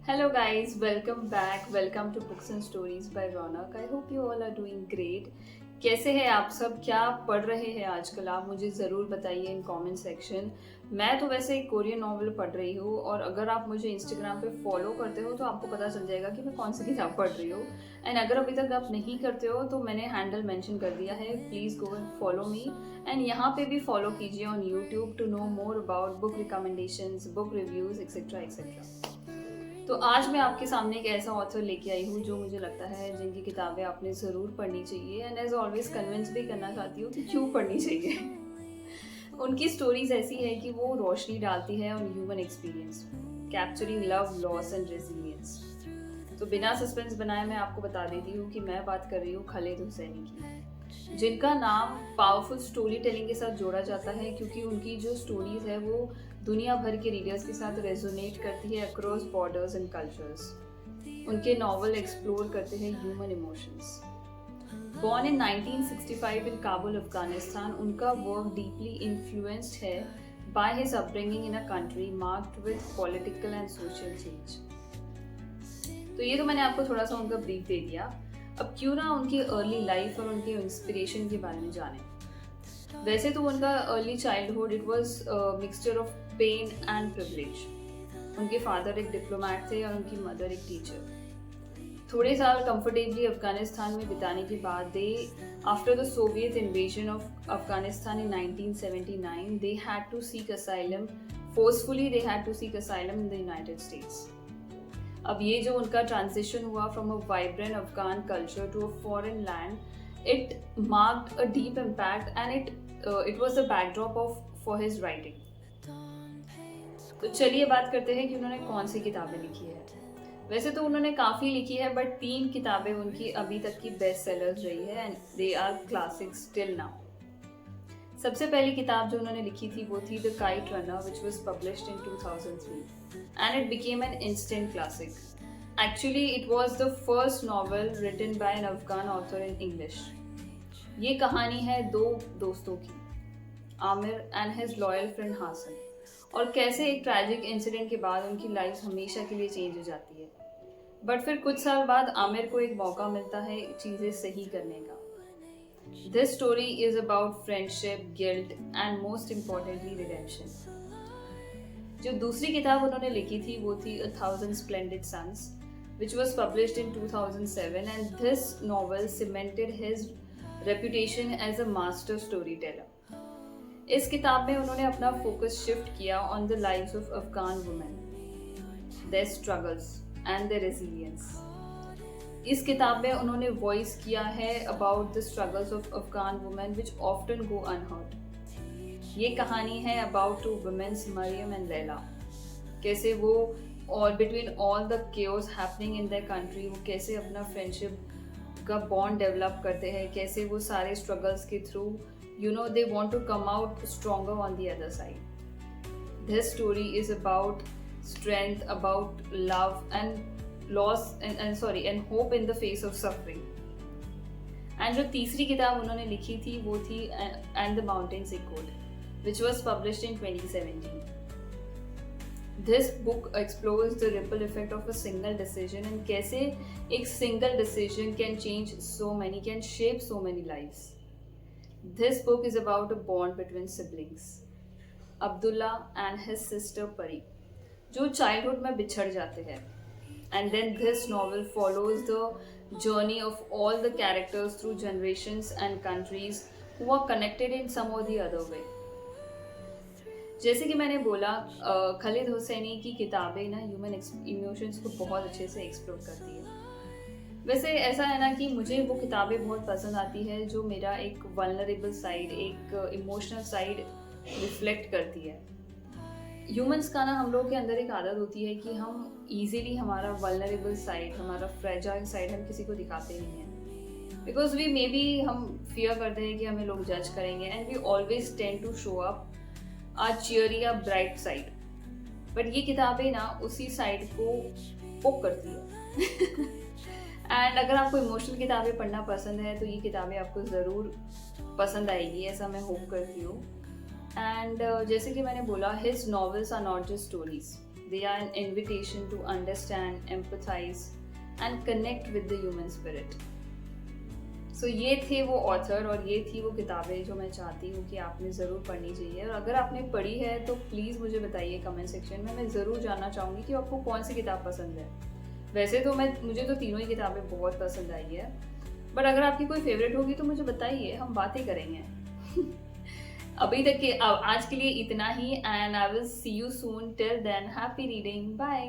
Hello guys, welcome back. Welcome to Books and Stories by Ronak. I hope you all are doing great. कैसे हैं आप सब? क्या पढ़ रहे हैं आजकल? आप मुझे ज़रूर बताइए इन कमेंट सेक्शन. मैं तो वैसे एक कोरियन नॉवल पढ़ रही हूँ और अगर आप मुझे इंस्टाग्राम पे फॉलो करते हो तो आपको पता चल जाएगा कि मैं कौन सी किताब पढ़ रही हूँ. एंड अगर अभी तक आप नहीं करते हो तो मैंने हैंडल मेंशन कर दिया है. Please go and follow me. And यहाँ पे भी फॉलो कीजिए on YouTube to know more about book recommendations, book reviews etcetera etcetera. तो आज मैं आपके सामने एक ऐसा ऑथर लेके आई हूँ जो मुझे लगता है जिनकी किताबें आपने ज़रूर पढ़नी चाहिए एंड एज ऑलवेज कन्विंस भी करना चाहती हूँ कि क्यों पढ़नी चाहिए. उनकी स्टोरीज ऐसी है कि वो रोशनी डालती है on human experience, capturing love, loss and resilience. तो बिना सस्पेंस बनाए मैं आपको बता देती हूँ कि मैं बात कर रही हूँ खालिद हुसैनी की, जिनका नाम पावरफुल स्टोरी टेलिंग के साथ जोड़ा जाता है क्योंकि उनकी जो स्टोरीज है वो दुनिया भर के रीडर्स के साथ रेजोनेट करती है अक्रॉस बॉर्डर्स एंड कल्चर्स. उनके नॉवल एक्सप्लोर करते हैं ह्यूमन इमोशंस. बॉर्न इन 1965 इन काबुल, अफगानिस्तान, उनका वर्क डीपली इन्फ्लुएंस्ड है by his upbringing in a country marked with political and social change. तो ये तो मैंने आपको थोड़ा सा उनका ब्रीफ दे दिया. अब क्यों ना उनकी अर्ली लाइफ और उनके इंस्पिरेशन के बारे में जानें. वैसे तो उनका early childhood it was mixture of pain and privilege. उनके फादर एक डिप्लोमेट थे और उनकी मदर एक टीचर. थोड़े साल कंफर्टेबली अफगानिस्तान में बिताने के बाद they after the Soviet invasion of Afghanistan in 1979 they had to seek asylum forcefully they had to seek asylum in the United States. अब ये जो उनका ट्रांजिशन हुआ from a vibrant Afghan culture to a foreign land, it marked a deep impact and it was the backdrop of for his writing. तो चलिए बात करते हैं कि उन्होंने कौन सी किताबें लिखी है. वैसे तो उन्होंने काफ़ी लिखी है बट 3 किताबें उनकी अभी तक की बेस्ट सेलर्स रही है and they are classics till now. सबसे पहली किताब जो उन्होंने लिखी थी वो थी the kite runner which was published in 2003 and it became an instant classic. Actually, it was the first novel written by an Afghan author in English. ये कहानी है दो दोस्तों की, Amir and his loyal friend Hassan, और कैसे एक ट्रैजिक इंसिडेंट के बाद उनकी लाइफ हमेशा के लिए चेंज हो जाती है. बट फिर कुछ साल बाद आमिर को एक मौका मिलता है चीज़ें सही करने का. This story is about friendship, guilt and most importantly redemption. जो दूसरी किताब उन्होंने लिखी थी वो थी A Thousand Splendid Suns, which was published in 2007, and this novel cemented his reputation as a master storyteller. इस किताब में उन्होंने अपना फोकस शिफ्ट किया on the lives of Afghan women, their struggles and their resilience. इस किताब में उन्होंने वॉइस किया है about the struggles of Afghan women which often go unheard. ये कहानी है about two womens, Mariam and Laila, कैसे वो और between all the chaos happening in the country वो कैसे अपना फ्रेंडशिप का बॉन्ड डेवलप करते हैं, कैसे वो सारे स्ट्रगल्स के through they want to come out stronger on the other side. This story is about strength, about love and loss and hope in the face of suffering. And जो तीसरी किताब उन्होंने लिखी थी वो थी एंड द माउंटेन्स इक्वल्ड, which was published in 2017. This book explores the ripple effect of a single decision and कैसे एक single decision can change so many, can shape so many lives. This book is about a bond between siblings, Abdullah and his sister Pari, जो childhood में बिछड़ जाते हैं. And then this novel follows the journey of all the characters through generations and countries who are connected in some or the other way. जैसे कि मैंने बोला, खालिद हुसैनी की किताबें ना ह्यूमन इमोशंस को बहुत अच्छे से एक्सप्लोर करती है. वैसे ऐसा है ना कि मुझे वो किताबें बहुत पसंद आती है जो मेरा एक वल्नरेबल साइड, एक इमोशनल साइड रिफ्लेक्ट करती है. ह्यूमंस का ना हम लोग के अंदर एक आदत होती है कि हम ईजीली हमारा वल्नरेबल साइड, हमारा फ्रेजाइल साइड हम किसी को दिखाते नहीं हैं, बिकॉज वी मे बी हम फियर करते हैं कि हमें लोग जज करेंगे and we always tend to show up a cheery या ब्राइट साइड. बट ये किताबें ना उसी साइड को पोक करती है. एंड अगर आपको इमोशनल किताबें पढ़ना पसंद है तो ये किताबें आपको ज़रूर पसंद आएगी, ऐसा मैं होप करती हूँ. एंड जैसे कि मैंने बोला, his novels are not just stories, They are an invitation to understand, empathize, and connect with the human spirit. सो ये थे वो ऑथर और ये थी वो किताबें जो मैं चाहती हूँ कि आपने ज़रूर पढ़नी चाहिए। और अगर आपने पढ़ी है तो प्लीज़ मुझे बताइए कमेंट सेक्शन में। मैं ज़रूर जानना चाहूँगी कि आपको कौन सी किताब पसंद है। वैसे तो मुझे तो तीनों ही किताबें बहुत पसंद आई है, बट अगर आपकी कोई फेवरेट होगी तो मुझे बताइए, हम बातें करेंगे। अभी तक के आज के लिए इतना ही, and I will see you soon. Till then happy reading, bye.